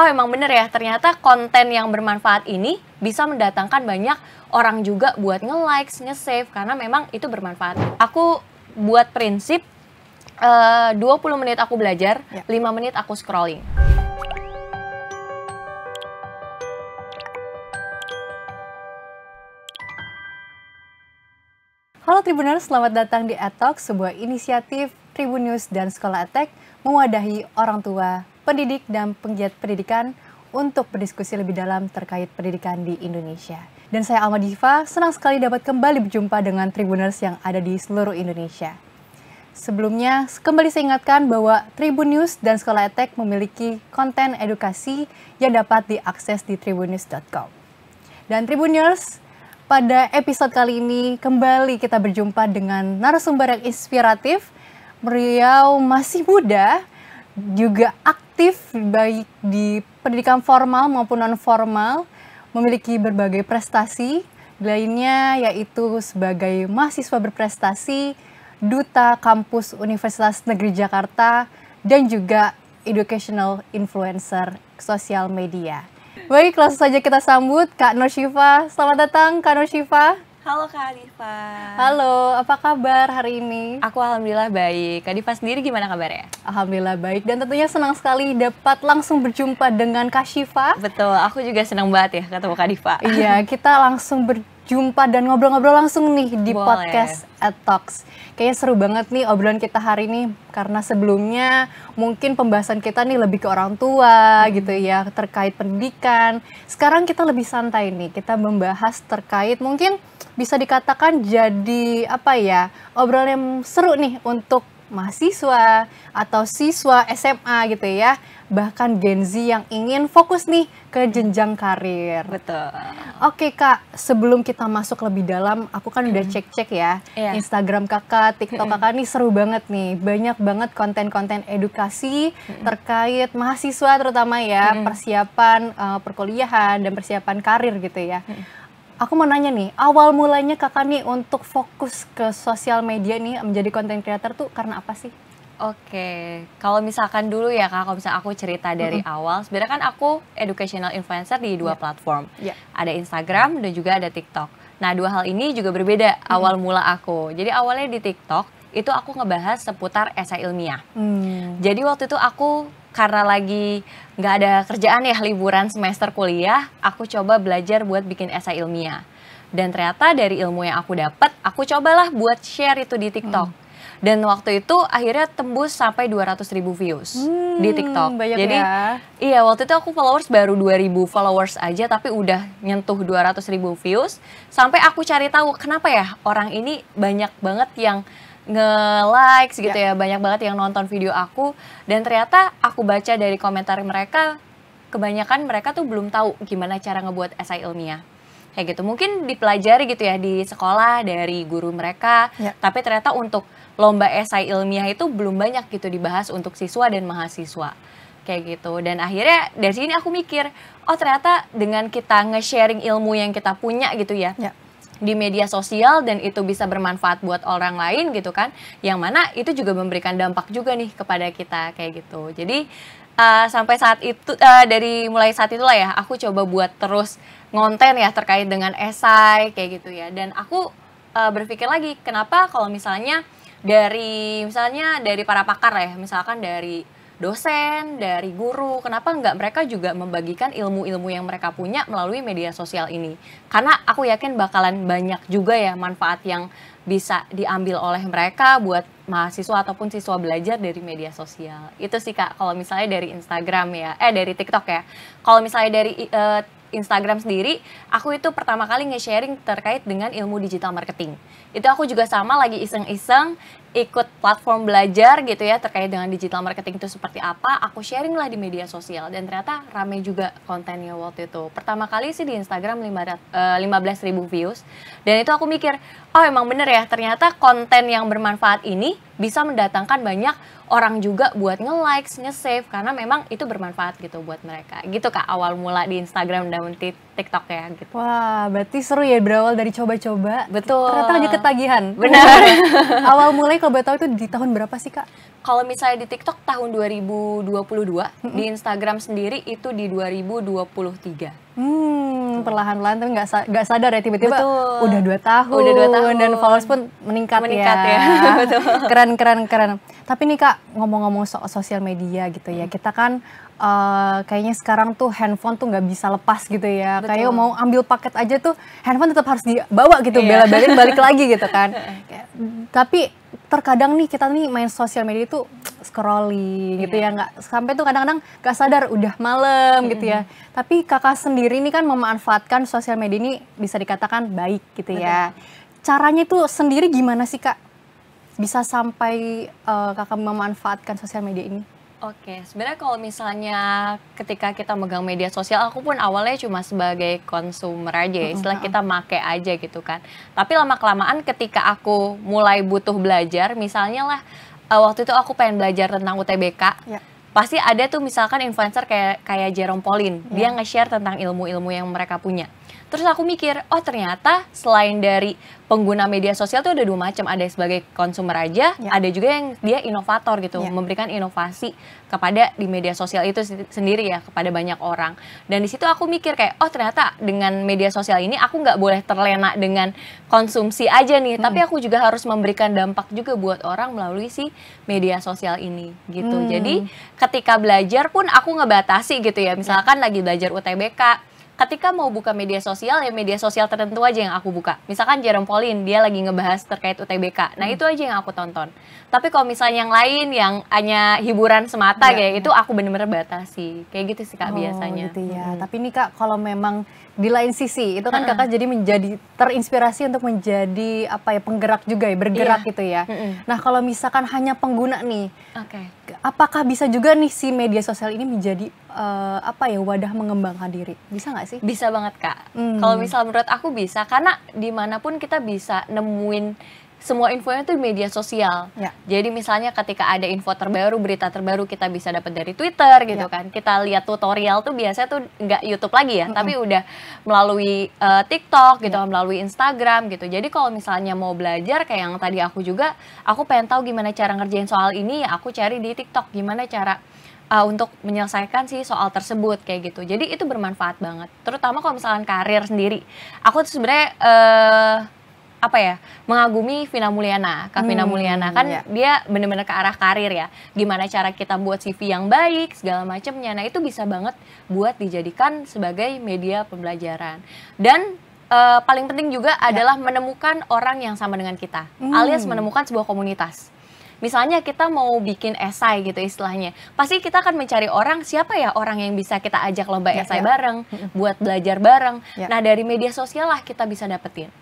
oh emang bener ya, ternyata konten yang bermanfaat ini bisa mendatangkan banyak orang juga buat nge-likes, nge-save, karena memang itu bermanfaat. Aku buat prinsip 20 menit aku belajar, 5 menit aku scrolling. Halo Tribuners, selamat datang di EdTalk, sebuah inisiatif Tribun News dan Sekolah EdTech mewadahi orang tua, pendidik, dan penggiat pendidikan untuk berdiskusi lebih dalam terkait pendidikan di Indonesia. Dan saya Alma Diva, senang sekali dapat kembali berjumpa dengan Tribuners yang ada di seluruh Indonesia. Sebelumnya, kembali saya ingatkan bahwa Tribun News dan Sekolah EdTech memiliki konten edukasi yang dapat diakses di tribunnews.com. Dan Tribuners, pada episode kali ini kembali kita berjumpa dengan narasumber yang inspiratif. Beliau masih muda, juga aktif baik di pendidikan formal maupun non-formal, memiliki berbagai prestasi lainnya yaitu sebagai mahasiswa berprestasi, duta kampus Universitas Negeri Jakarta, dan juga educational influencer sosial media. Baik, langsung saja kita sambut Kak Nur Syifa. Selamat datang Kak Nur Syifa. Halo Kak Diva. Halo, apa kabar hari ini? Aku alhamdulillah baik. Kak Diva sendiri gimana kabarnya? Alhamdulillah baik, dan tentunya senang sekali dapat langsung berjumpa dengan Kak Syifa. Betul, aku juga senang banget ya ketemu Kak Diva. Iya, kita langsung berjumpa dan ngobrol-ngobrol langsung nih di podcast EdTalks. Kayaknya seru banget nih obrolan kita hari ini, karena sebelumnya mungkin pembahasan kita nih lebih ke orang tua gitu ya, terkait pendidikan. Sekarang kita lebih santai nih, kita membahas terkait mungkin bisa dikatakan jadi apa ya, obrolan yang seru nih untuk mahasiswa atau siswa SMA gitu ya, bahkan Gen Z yang ingin fokus nih ke jenjang karir. Betul. Oke Kak, sebelum kita masuk lebih dalam, aku kan udah cek-cek ya, Instagram kakak, TikTok kakak nih seru banget nih, banyak banget konten-konten edukasi terkait mahasiswa terutama ya, persiapan perkuliahan dan persiapan karir gitu ya. Aku mau nanya nih, awal mulanya kakak nih untuk fokus ke sosial media nih, menjadi content creator tuh karena apa sih? Oke, kalau misalkan dulu ya Kak, kalau misalnya aku cerita dari awal, sebenarnya kan aku educational influencer di dua platform. Ada Instagram dan juga ada TikTok. Nah, dua hal ini juga berbeda awal mula aku. Jadi awalnya di TikTok, itu aku ngebahas seputar esai ilmiah. Jadi waktu itu aku karena lagi nggak ada kerjaan ya, liburan semester kuliah, aku coba belajar buat bikin esai ilmiah. Dan ternyata dari ilmu yang aku dapat, aku cobalah buat share itu di TikTok. Dan waktu itu akhirnya tembus sampai 200.000 views di TikTok. Jadi iya, waktu itu aku followers baru 2.000 followers aja, tapi udah nyentuh 200.000 views. Sampai aku cari tahu kenapa ya orang ini banyak banget yang nge-likes gitu ya, banyak banget yang nonton video aku. Dan ternyata aku baca dari komentar mereka, kebanyakan mereka tuh belum tahu gimana cara ngebuat esai ilmiah. Kayak gitu, mungkin dipelajari gitu ya di sekolah dari guru mereka, tapi ternyata untuk lomba esai ilmiah itu belum banyak gitu dibahas untuk siswa dan mahasiswa. Kayak gitu, dan akhirnya dari sini aku mikir, oh ternyata dengan kita nge-sharing ilmu yang kita punya gitu ya, di media sosial, dan itu bisa bermanfaat buat orang lain gitu kan, yang mana itu juga memberikan dampak juga nih kepada kita kayak gitu. Jadi sampai saat itu, dari mulai saat itulah ya, aku coba buat terus ngonten ya terkait dengan esai kayak gitu ya. Dan aku berpikir lagi, kenapa kalau misalnya dari para pakar ya, misalkan dari dosen, dari guru, kenapa nggak mereka juga membagikan ilmu-ilmu yang mereka punya melalui media sosial ini? Karena aku yakin bakalan banyak juga ya manfaat yang bisa diambil oleh mereka buat mahasiswa ataupun siswa belajar dari media sosial. Itu sih Kak, kalau misalnya dari Instagram ya, dari TikTok ya. Kalau misalnya dari Instagram sendiri, aku itu pertama kali nge-sharing terkait dengan ilmu digital marketing. Itu aku juga sama lagi iseng-iseng ikut platform belajar gitu ya terkait dengan digital marketing itu seperti apa, aku sharing lah di media sosial, dan ternyata rame juga kontennya waktu itu. Pertama kali sih di Instagram 15.000 views, dan itu aku mikir, oh emang bener ya, ternyata konten yang bermanfaat ini bisa mendatangkan banyak orang juga buat nge-likes, nge-save, karena memang itu bermanfaat gitu buat mereka. Gitu Kak, awal mula di Instagram dan TikTok ya gitu. Wah, berarti seru ya, berawal dari coba-coba. Betul. Ternyata lagi ketagihan. Benar. Awal mulai kalau boleh tahu itu di tahun berapa sih Kak? Kalau misalnya di TikTok tahun 2022, di Instagram sendiri itu di 2023. Perlahan-lahan tapi nggak sadar ya tiba-tiba udah 2 tahun. Udah 2 tahun dan followers pun meningkat ya. Betul. Keren. Tapi nih Kak, ngomong-ngomong soal sosial media gitu ya, kita kan kayaknya sekarang tuh handphone tuh nggak bisa lepas gitu ya. Betul. Kayak mau ambil paket aja tuh handphone tetap harus dibawa gitu, bela-belain balik lagi gitu kan. Tapi terkadang nih kita nih main sosial media itu scrolling gitu ya, nggak sampai tuh kadang-kadang nggak sadar udah malam gitu ya. Tapi Kakak sendiri nih kan memanfaatkan sosial media ini bisa dikatakan baik gitu ya. Caranya itu sendiri gimana sih Kak? Bisa sampai Kakak memanfaatkan sosial media ini? Oke, sebenarnya kalau misalnya ketika kita megang media sosial, aku pun awalnya cuma sebagai konsumer aja ya, istilah kita make aja gitu kan. Tapi lama-kelamaan ketika aku mulai butuh belajar, misalnya lah waktu itu aku pengen belajar tentang UTBK, pasti ada tuh misalkan influencer kayak Jerome Pauline, dia nge-share tentang ilmu-ilmu yang mereka punya. Terus aku mikir, oh ternyata selain dari pengguna media sosial tuh ada 2 macam, ada sebagai konsumer aja, ada juga yang dia inovator gitu, memberikan inovasi kepada di media sosial itu sendiri ya, kepada banyak orang. Dan di situ aku mikir kayak, oh ternyata dengan media sosial ini aku nggak boleh terlena dengan konsumsi aja nih, tapi aku juga harus memberikan dampak juga buat orang melalui si media sosial ini gitu. Jadi ketika belajar pun aku ngebatasi gitu ya, misalkan lagi belajar UTBK, ketika mau buka media sosial, ya media sosial tertentu aja yang aku buka. Misalkan Jerome Pauline, dia lagi ngebahas terkait UTBK. Nah itu aja yang aku tonton. Tapi kalau misalnya yang lain, yang hanya hiburan semata kayak itu, aku bener-bener batasi. Kayak gitu sih Kak biasanya. Gitu ya. Tapi nih Kak, kalau memang di lain sisi, itu kan Kakak jadi menjadi terinspirasi untuk menjadi penggerak juga ya, bergerak gitu ya. Nah kalau misalkan hanya pengguna nih, apakah bisa juga nih si media sosial ini menjadi wadah mengembangkan diri? Bisa nggak sih? Bisa banget Kak. Kalau misal menurut aku bisa, karena dimanapun kita bisa nemuin semua infonya tuh di media sosial. Jadi misalnya ketika ada info terbaru, berita terbaru kita bisa dapat dari Twitter gitu kan. Kita lihat tutorial tuh biasanya tuh nggak YouTube lagi ya, tapi udah melalui TikTok gitu, melalui Instagram gitu. Jadi kalau misalnya mau belajar kayak yang tadi aku juga, aku pengen tahu gimana cara ngerjain soal ini, ya aku cari di TikTok gimana cara untuk menyelesaikan si soal tersebut kayak gitu. Jadi itu bermanfaat banget. Terutama kalau misalkan karir sendiri. Aku tuh sebenarnya mengagumi Vina Mulyana. Kak Vina Mulyana kan dia bener-bener ke arah karir ya. Gimana cara kita buat CV yang baik, segala macamnya. Nah itu bisa banget buat dijadikan sebagai media pembelajaran. Dan paling penting juga adalah menemukan orang yang sama dengan kita. Alias menemukan sebuah komunitas. Misalnya kita mau bikin esai gitu istilahnya, pasti kita akan mencari orang, siapa ya orang yang bisa kita ajak lomba esai bareng, buat belajar bareng. Nah dari media sosial lah kita bisa dapetin.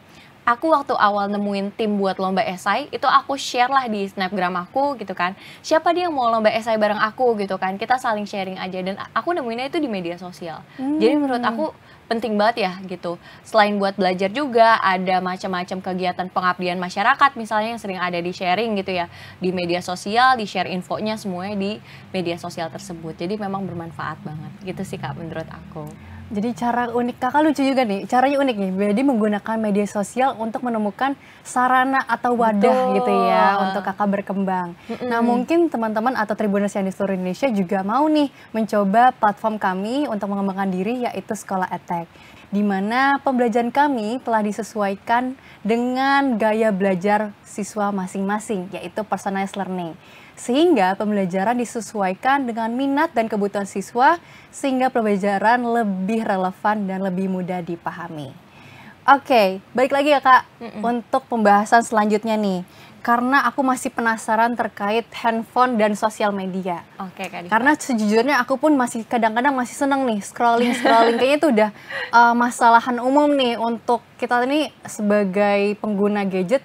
Aku waktu awal nemuin tim buat lomba esai, itu aku share lah di snapgram aku gitu kan. Siapa dia yang mau lomba esai bareng aku gitu kan, kita saling sharing aja. Dan aku nemuinnya itu di media sosial. Jadi menurut aku penting banget ya gitu. Selain buat belajar juga ada macam-macam kegiatan pengabdian masyarakat misalnya yang sering ada di sharing gitu ya. Di media sosial, di share infonya semuanya di media sosial tersebut. Jadi memang bermanfaat banget gitu sih Kak menurut aku. Jadi cara unik Kakak lucu juga nih, caranya unik nih. Jadi menggunakan media sosial untuk menemukan sarana atau wadah gitu ya untuk Kakak berkembang. Nah mungkin teman-teman atau Tribuners yang di seluruh Indonesia juga mau nih mencoba platform kami untuk mengembangkan diri, yaitu Sekolah EdTech. Di mana pembelajaran kami telah disesuaikan dengan gaya belajar siswa masing-masing, yaitu personalized learning. Sehingga pembelajaran disesuaikan dengan minat dan kebutuhan siswa, sehingga pembelajaran lebih relevan dan lebih mudah dipahami. Oke, balik lagi ya Kak, untuk pembahasan selanjutnya nih. Karena aku masih penasaran terkait handphone dan sosial media. Oke, Kak Diva. Karena sejujurnya aku pun masih kadang-kadang masih seneng nih scrolling. Kayaknya itu udah masalahan umum nih untuk kita ini sebagai pengguna gadget.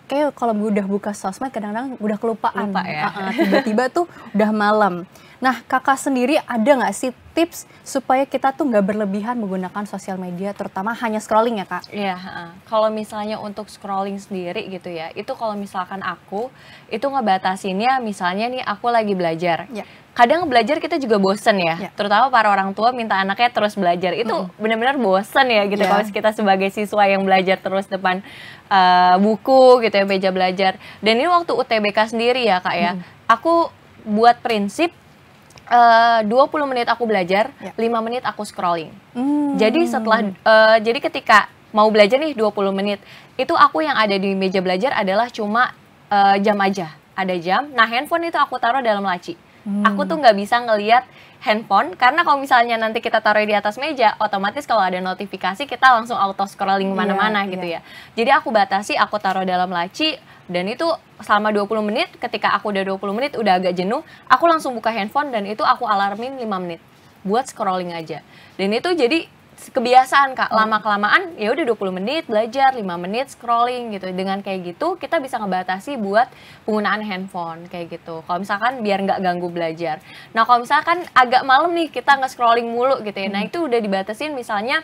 Kayak kalau udah buka sosmed kadang-kadang udah kelupaan. Lupa ya. Tiba-tiba tuh udah malam. Nah, kakak sendiri ada nggak sih tips supaya kita tuh nggak berlebihan menggunakan sosial media, terutama hanya scrolling ya kak? Iya, kalau misalnya untuk scrolling sendiri gitu ya, itu kalau misalkan aku, itu ngebatasinnya misalnya nih aku lagi belajar. Ya. Kadang belajar kita juga bosen ya, terutama para orang tua minta anaknya terus belajar, itu benar-benar bosen ya gitu kalau kita sebagai siswa yang belajar terus depan buku gitu ya, meja belajar. Dan ini waktu UTBK sendiri ya kak ya, aku buat prinsip 20 menit aku belajar, 5 menit aku scrolling. Jadi jadi ketika mau belajar nih 20 menit, itu aku yang ada di meja belajar adalah cuma jam aja, ada jam. Nah handphone itu aku taruh dalam laci. Aku tuh nggak bisa ngelihat handphone, karena kalau misalnya nanti kita taruh di atas meja, otomatis kalau ada notifikasi kita langsung auto scrolling kemana-mana gitu ya. Jadi aku batasi, aku taruh dalam laci, dan itu selama 20 menit, ketika aku udah 20 menit udah agak jenuh, aku langsung buka handphone dan itu aku alarmin 5 menit buat scrolling aja. Dan itu jadi kebiasaan kak, lama-kelamaan ya udah 20 menit belajar, 5 menit scrolling gitu. Dengan kayak gitu kita bisa ngebatasi buat penggunaan handphone kayak gitu. Kalau misalkan biar nggak ganggu belajar. Nah kalau misalkan agak malam nih kita nge-scrolling mulu gitu ya, nah itu udah dibatasin misalnya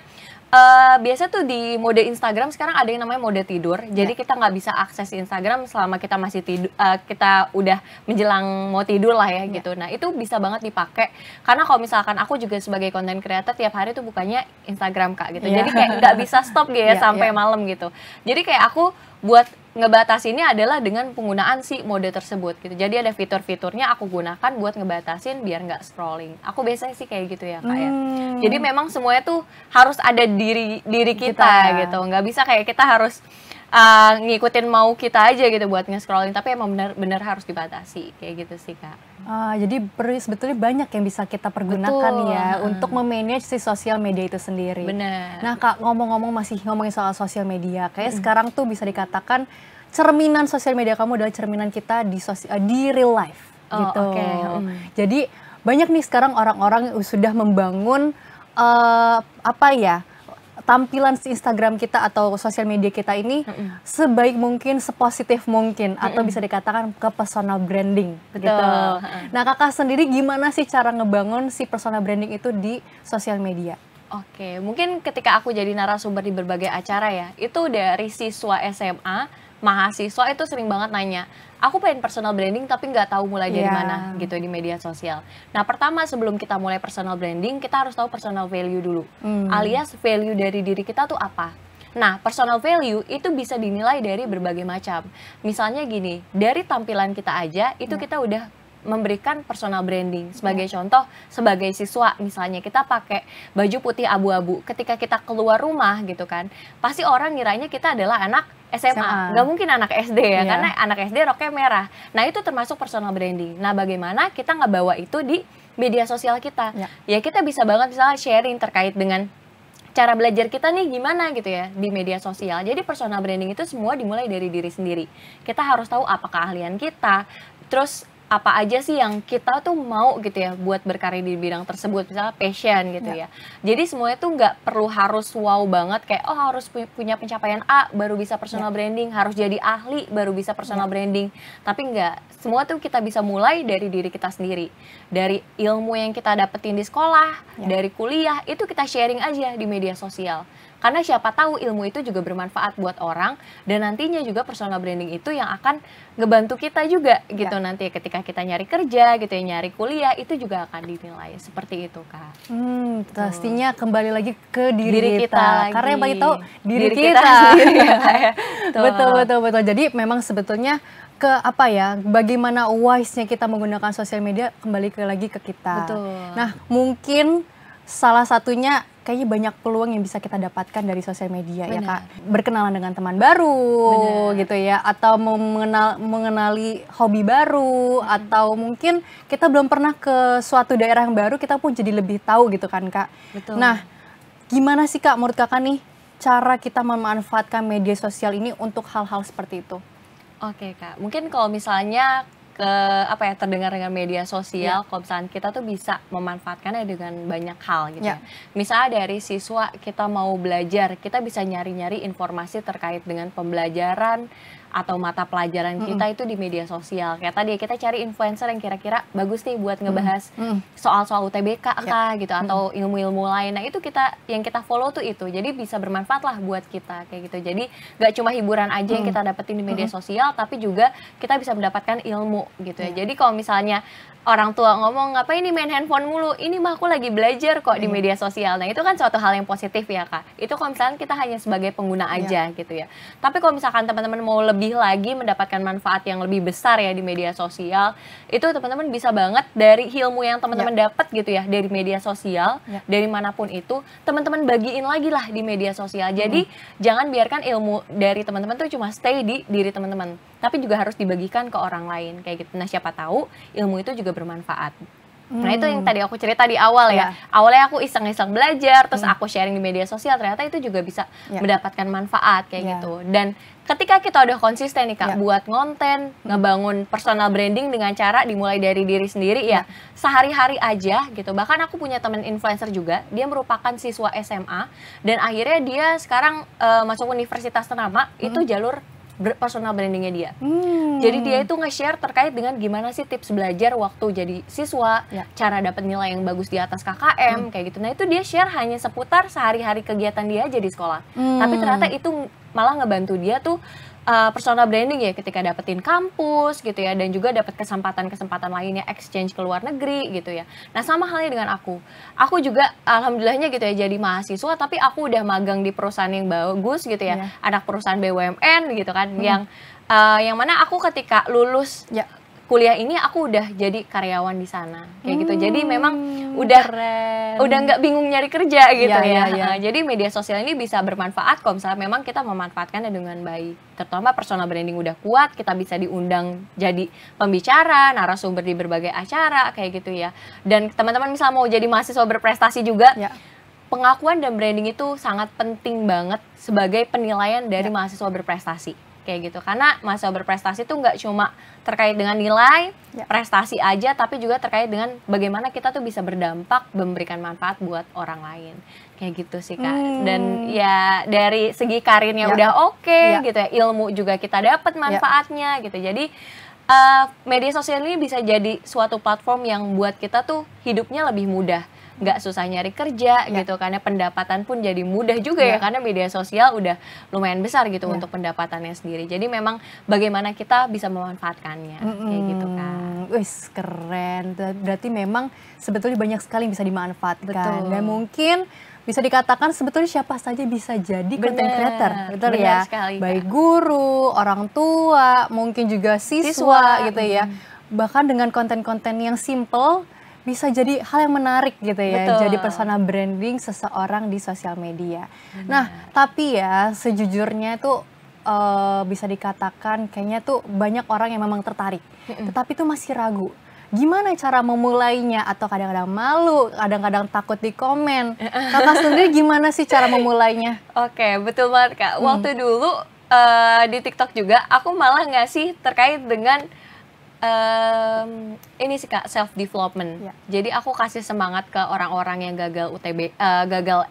biasa tuh di mode Instagram sekarang ada yang namanya mode tidur. Jadi kita nggak bisa akses Instagram selama kita masih tidur, kita udah menjelang mau tidur lah ya gitu. Nah itu bisa banget dipakai, karena kalau misalkan aku juga sebagai content creator tiap hari tuh bukannya Instagram kak gitu. Jadi kayak nggak bisa stop gitu ya sampai malam gitu. Jadi kayak aku buat ngebatasinnya adalah dengan penggunaan si mode tersebut gitu. Jadi ada fitur-fiturnya aku gunakan buat ngebatasin biar nggak scrolling. Aku biasanya sih kayak gitu ya kak ya. Jadi memang semuanya tuh harus ada diri kita gitu. Nggak bisa kayak kita harus ngikutin mau kita aja gitu buat nge-scrolling, tapi emang benar-benar harus dibatasi kayak gitu sih kak. Jadi sebetulnya banyak yang bisa kita pergunakan ya untuk memanage si sosial media itu sendiri. Benar. Nah kak, ngomong-ngomong masih ngomongin soal sosial media, kayak sekarang tuh bisa dikatakan cerminan sosial media kamu adalah cerminan kita di real life gitu. Jadi banyak nih sekarang orang-orang yang sudah membangun tampilan Instagram kita atau sosial media kita ini sebaik mungkin, sepositif mungkin, atau bisa dikatakan ke personal branding. Betul. Gitu. Nah kakak sendiri gimana sih cara ngebangun si personal branding itu di sosial media? Oke, mungkin ketika aku jadi narasumber di berbagai acara ya, itu dari siswa SMA, mahasiswa itu sering banget nanya, aku pengen personal branding tapi nggak tahu mulai dari mana gitu di media sosial. Nah pertama sebelum kita mulai personal branding, kita harus tahu personal value dulu, alias value dari diri kita tuh apa. Nah personal value itu bisa dinilai dari berbagai macam. Misalnya gini, dari tampilan kita aja itu kita udah memberikan personal branding. Sebagai contoh, sebagai siswa misalnya kita pakai baju putih abu-abu, ketika kita keluar rumah gitu kan, pasti orang ngiranya kita adalah anak SMA. Nggak mungkin anak SD ya, karena anak SD roknya merah. Nah itu termasuk personal branding. Nah bagaimana kita nggak bawa itu di media sosial kita? Ya kita bisa banget misalnya sharing terkait dengan cara belajar kita nih gimana gitu ya di media sosial. Jadi personal branding itu semua dimulai dari diri sendiri. Kita harus tahu apa keahlian kita, terus apa aja sih yang kita tuh mau gitu ya buat berkarya di bidang tersebut, misalnya passion gitu ya. Jadi semuanya tuh nggak perlu harus wow banget kayak oh harus punya pencapaian A baru bisa personal branding, harus jadi ahli baru bisa personal branding. Tapi nggak, semua tuh kita bisa mulai dari diri kita sendiri. Dari ilmu yang kita dapetin di sekolah, dari kuliah, itu kita sharing aja di media sosial. Karena siapa tahu ilmu itu juga bermanfaat buat orang, dan nantinya juga personal branding itu yang akan ngebantu kita juga gitu nanti ketika kita nyari kerja gitu ya, nyari kuliah, itu juga akan dinilai seperti itu kak. Pastinya kembali lagi ke diri kita. Karena yang paling tahu diri kita sendiri ya, kayak. Betul. Jadi memang sebetulnya bagaimana wise-nya kita menggunakan sosial media kembali lagi ke kita. Nah mungkin salah satunya kayaknya banyak peluang yang bisa kita dapatkan dari sosial media ya kak. Berkenalan dengan teman baru gitu ya, atau mengenali hobi baru, atau mungkin kita belum pernah ke suatu daerah yang baru, kita pun jadi lebih tahu gitu kan kak. Nah gimana sih kak menurut kakak nih cara kita memanfaatkan media sosial ini untuk hal-hal seperti itu? Oke kak, mungkin kalau misalnya terdengar dengan media sosial, kalau misalnya kita tuh bisa memanfaatkannya dengan banyak hal gitu ya. Misalnya dari siswa kita mau belajar, kita bisa nyari-nyari informasi terkait dengan pembelajaran, atau mata pelajaran kita itu di media sosial. Kayak tadi kita cari influencer yang kira-kira bagus nih buat ngebahas soal-soal UTBK kah gitu, atau ilmu-ilmu lain. Nah itu yang kita follow tuh itu, jadi bisa bermanfaat lah buat kita kayak gitu. Jadi nggak cuma hiburan aja yang kita dapetin di media sosial, tapi juga kita bisa mendapatkan ilmu gitu ya. Jadi kalau misalnya orang tua ngomong, ngapain nih main handphone mulu, ini mah aku lagi belajar kok di media sosial. Nah itu kan suatu hal yang positif ya Kak. Itu kalau misalkan kita hanya sebagai pengguna aja gitu ya. Tapi kalau misalkan teman-teman mau lebih lagi mendapatkan manfaat yang lebih besar ya di media sosial, itu teman-teman bisa banget dari ilmu yang teman-teman dapat gitu ya dari media sosial, dari manapun itu, teman-teman bagiin lagi lah di media sosial. Jadi jangan biarkan ilmu dari teman-teman tuh cuma stay di diri teman-teman, tapi juga harus dibagikan ke orang lain kayak gitu. Nah siapa tahu ilmu itu juga bermanfaat. Nah itu yang tadi aku cerita di awal ya. Awalnya aku iseng-iseng belajar, terus aku sharing di media sosial, ternyata itu juga bisa mendapatkan manfaat kayak gitu. Dan ketika kita udah konsisten nih Kak, buat konten, ngebangun personal branding dengan cara dimulai dari diri sendiri ya, sehari-hari aja gitu. Bahkan aku punya teman influencer juga, dia merupakan siswa SMA, dan akhirnya dia sekarang masuk universitas ternama, itu jalur personal brandingnya dia. Jadi dia itu nge-share terkait dengan gimana sih tips belajar waktu jadi siswa, cara dapat nilai yang bagus di atas KKM kayak gitu. Nah itu dia share hanya seputar sehari-hari kegiatan dia aja di sekolah. Tapi ternyata itu malah ngebantu dia tuh personal branding ya, ketika dapetin kampus gitu ya, dan juga dapat kesempatan-kesempatan lainnya exchange ke luar negeri gitu ya. Nah sama halnya dengan aku juga alhamdulillahnya gitu ya jadi mahasiswa, tapi aku udah magang di perusahaan yang bagus gitu ya, anak perusahaan BUMN gitu kan, yang mana aku ketika lulus kuliah ini aku udah jadi karyawan di sana kayak gitu. Jadi memang udah nggak bingung nyari kerja gitu ya. Jadi media sosial ini bisa bermanfaat kalau misalnya memang kita memanfaatkannya dengan baik. Terutama personal branding udah kuat, kita bisa diundang jadi pembicara, narasumber di berbagai acara kayak gitu ya. Dan teman-teman misalnya mau jadi mahasiswa berprestasi juga, pengakuan dan branding itu sangat penting banget sebagai penilaian dari mahasiswa berprestasi kayak gitu. Karena mahasiswa berprestasi itu nggak cuma terkait dengan nilai, prestasi aja, tapi juga terkait dengan bagaimana kita tuh bisa berdampak, memberikan manfaat buat orang lain. Kayak gitu sih Kak. Dan ya dari segi karirnya udah oke gitu ya, ilmu juga kita dapat manfaatnya gitu. Jadi media sosial ini bisa jadi suatu platform yang buat kita tuh hidupnya lebih mudah, nggak susah nyari kerja gitu, karena pendapatan pun jadi mudah juga ya, karena media sosial udah lumayan besar gitu untuk pendapatannya sendiri. Jadi memang bagaimana kita bisa memanfaatkannya kayak gitu Kak. Wis keren, berarti memang sebetulnya banyak sekali yang bisa dimanfaatkan. Dan mungkin bisa dikatakan sebetulnya siapa saja bisa jadi content creator, betul ya? Sekali, baik guru, orang tua, mungkin juga siswa gitu ya. Bahkan dengan konten-konten yang simple bisa jadi hal yang menarik gitu ya. Jadi personal branding seseorang di sosial media. Nah, tapi ya sejujurnya itu bisa dikatakan kayaknya tuh banyak orang yang memang tertarik, tetapi tuh masih ragu. Gimana cara memulainya, atau kadang-kadang malu, kadang-kadang takut di komen. Kakak sendiri gimana sih cara memulainya? Oke, betul banget Kak. Waktu dulu di TikTok juga aku malah ngasih terkait dengan ini sih Kak, self development. Jadi aku kasih semangat ke orang-orang yang gagal gagal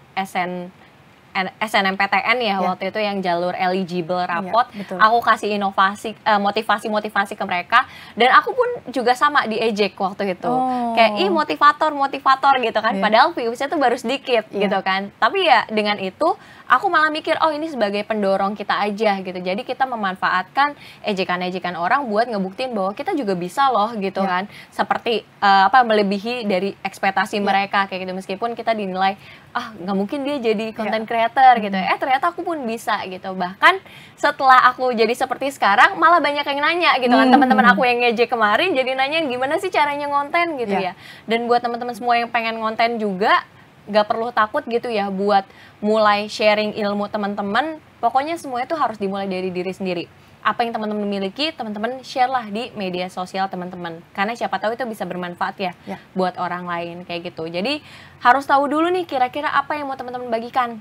SNMPTN ya, waktu itu yang jalur eligible rapot. Aku kasih motivasi ke mereka, dan aku pun juga sama diejek waktu itu. Kayak motivator gitu kan, padahal viewsnya tuh baru sedikit gitu kan. Tapi ya dengan itu aku malah mikir, oh ini sebagai pendorong kita aja gitu. Jadi kita memanfaatkan ejekan-ejekan orang buat ngebuktiin bahwa kita juga bisa loh gitu kan. Seperti melebihi dari ekspektasi mereka kayak gitu. Meskipun kita dinilai nggak mungkin dia jadi content creator gitu. Ternyata aku pun bisa gitu. Bahkan setelah aku jadi seperti sekarang, malah banyak yang nanya gitu kan. Teman-teman aku yang ngejek kemarin jadi nanya gimana sih caranya ngonten gitu ya. Dan buat teman-teman semua yang pengen ngonten juga, gak perlu takut gitu ya buat mulai sharing ilmu teman-teman. Pokoknya semua itu harus dimulai dari diri sendiri. Apa yang teman-teman miliki, teman-teman share lah di media sosial teman-teman. Karena siapa tahu itu bisa bermanfaat ya buat orang lain kayak gitu. Jadi harus tahu dulu nih kira-kira apa yang mau teman-teman bagikan.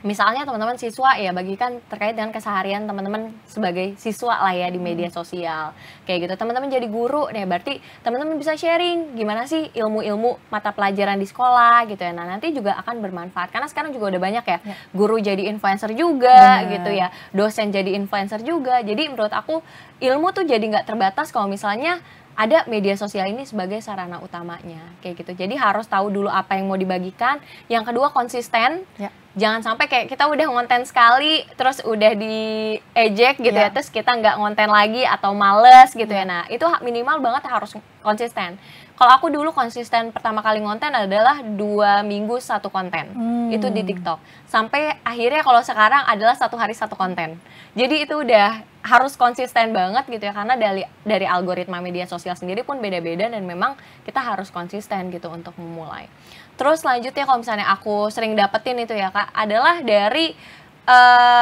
Misalnya teman-teman siswa ya, bagikan terkait dengan keseharian teman-teman sebagai siswa lah ya di media sosial. Kayak gitu. Teman-teman jadi guru nih, berarti teman-teman bisa sharing gimana sih ilmu-ilmu mata pelajaran di sekolah gitu ya. Nah, nanti juga akan bermanfaat karena sekarang juga udah banyak ya guru jadi influencer juga gitu ya. Dosen jadi influencer juga. Jadi menurut aku ilmu tuh jadi nggak terbatas kalau misalnya ada media sosial ini sebagai sarana utamanya kayak gitu. Jadi harus tahu dulu apa yang mau dibagikan. Yang kedua konsisten. Jangan sampai kayak kita udah ngonten sekali terus udah diejek gitu ya, terus kita nggak ngonten lagi atau males gitu ya. Nah, itu minimal banget harus konsisten. Kalau aku dulu konsisten pertama kali ngonten adalah 2 minggu 1 konten. Itu di TikTok. Sampai akhirnya kalau sekarang adalah 1 hari 1 konten. Jadi itu udah harus konsisten banget gitu ya, karena dari algoritma media sosial sendiri pun beda-beda dan memang kita harus konsisten gitu untuk memulai. Terus selanjutnya kalau misalnya aku sering dapetin itu ya Kak, adalah dari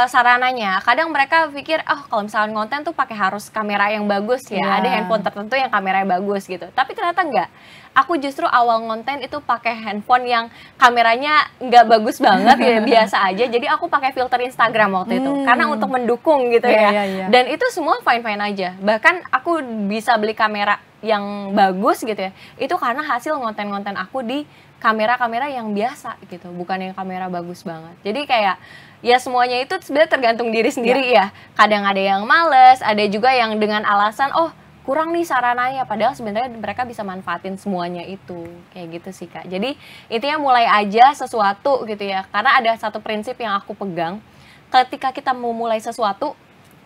sarananya. Kadang mereka pikir, oh kalau misalnya konten tuh pakai harus kamera yang bagus ya, ada handphone tertentu yang kameranya bagus gitu. Tapi ternyata enggak. Aku justru awal ngonten itu pakai handphone yang kameranya nggak bagus banget ya, biasa aja. Jadi aku pakai filter Instagram waktu itu, karena untuk mendukung gitu ya. Dan itu semua fine-fine aja. Bahkan aku bisa beli kamera yang bagus gitu ya, itu karena hasil ngonten-ngonten aku di kamera-kamera yang biasa gitu, bukan yang kamera bagus banget. Jadi kayak ya semuanya itu sebenarnya tergantung diri sendiri ya. Kadang ada yang males, ada juga yang dengan alasan oh kurang nih sarananya, padahal sebenarnya mereka bisa manfaatin semuanya itu. Kayak gitu sih Kak. Jadi intinya mulai aja sesuatu gitu ya. Karena ada satu prinsip yang aku pegang, ketika kita mau mulai sesuatu,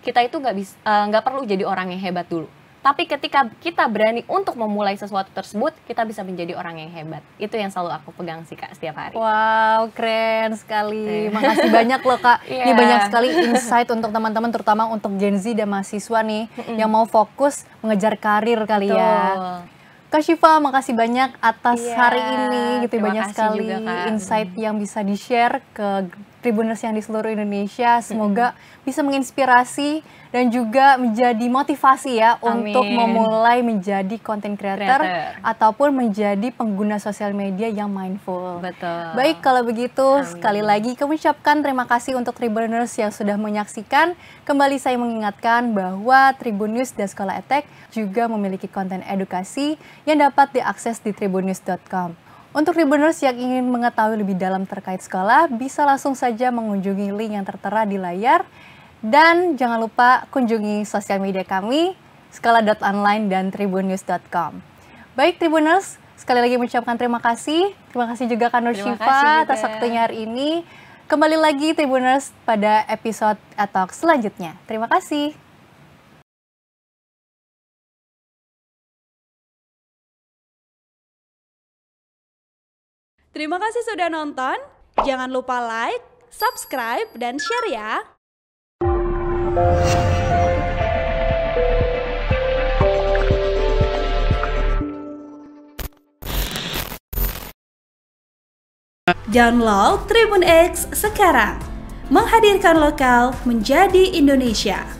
kita itu nggak perlu jadi orang yang hebat dulu. Tapi ketika kita berani untuk memulai sesuatu tersebut, kita bisa menjadi orang yang hebat. Itu yang selalu aku pegang sih Kak setiap hari. Wow, keren sekali. Makasih banyak loh Kak. Ini banyak sekali insight untuk teman-teman, terutama untuk Gen Z dan mahasiswa nih yang mau fokus mengejar karir kali ya. Kak Syifa, makasih banyak atas hari ini gitu. Banyak sekali juga, insight yang bisa di-share ke Tribuners yang di seluruh Indonesia. Semoga bisa menginspirasi dan juga menjadi motivasi ya untuk memulai menjadi content creator ataupun menjadi pengguna sosial media yang mindful. Betul. Baik, kalau begitu sekali lagi kami ucapkan terima kasih untuk Tribuners yang sudah menyaksikan. Kembali saya mengingatkan bahwa Tribun News dan Sekolah EdTech juga memiliki konten edukasi yang dapat diakses di tribunnews.com. Untuk Tribuners yang ingin mengetahui lebih dalam terkait sekolah, bisa langsung saja mengunjungi link yang tertera di layar. Dan jangan lupa kunjungi sosial media kami, sekolah.online dan tribunnews.com. Baik Tribuners, sekali lagi mengucapkan terima kasih. Terima kasih juga Kak Nur Syifa atas waktunya hari ini. Kembali lagi Tribuners pada episode EdTalk selanjutnya. Terima kasih. Terima kasih sudah nonton. Jangan lupa like, subscribe, dan share ya. Download Tribun X sekarang. Menghadirkan lokal menjadi Indonesia.